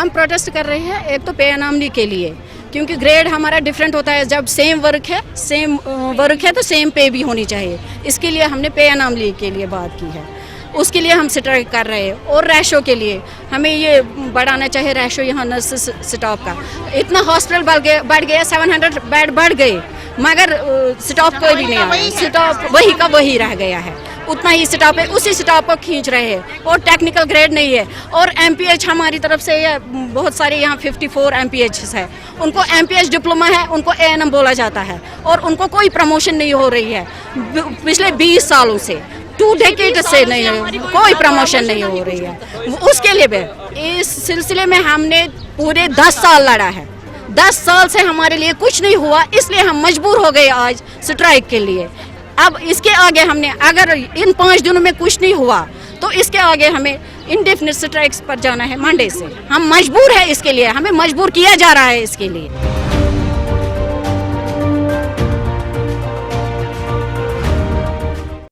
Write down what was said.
हम प्रोटेस्ट कर रहे हैं एक तो पे अनामली के लिए, क्योंकि ग्रेड हमारा डिफरेंट होता है। जब सेम वर्क है तो सेम पे भी होनी चाहिए। इसके लिए हमने पे अनामली के लिए बात की है, उसके लिए हम स्ट्राइक कर रहे हैं। और रेशो के लिए हमें ये बढ़ाना चाहिए, रेशो यहाँ नर्स स्टाफ का। इतना हॉस्पिटल बढ़ गया, 700 बेड बढ़ गए, मगर स्टाफ कोई भी नहीं आया। स्टाफ वही का वही रह गया है, उतना ही स्टाफ है, उसी स्टाफ को खींच रहे हैं। और टेक्निकल ग्रेड नहीं है। और एमपीएच हमारी तरफ से बहुत सारे यहाँ 54 एमपीएच है, उनको एमपीएच डिप्लोमा है, उनको एएनएम बोला जाता है, और उनको कोई प्रमोशन नहीं हो रही है पिछले 20 सालों से। 2 डेकेड से नहीं, कोई प्रमोशन नहीं हो रही है। उसके लिए भी इस सिलसिले में हमने पूरे 10 साल लड़ा है। 10 साल से हमारे लिए कुछ नहीं हुआ, इसलिए हम मजबूर हो गए आज स्ट्राइक के लिए। अब इसके आगे हमने, अगर इन 5 दिनों में कुछ नहीं हुआ तो इसके आगे हमें इंडेफिनिट स्ट्राइक्स पर जाना है मंडे से। हम मजबूर है इसके लिए, हमें मजबूर किया जा रहा है इसके लिए।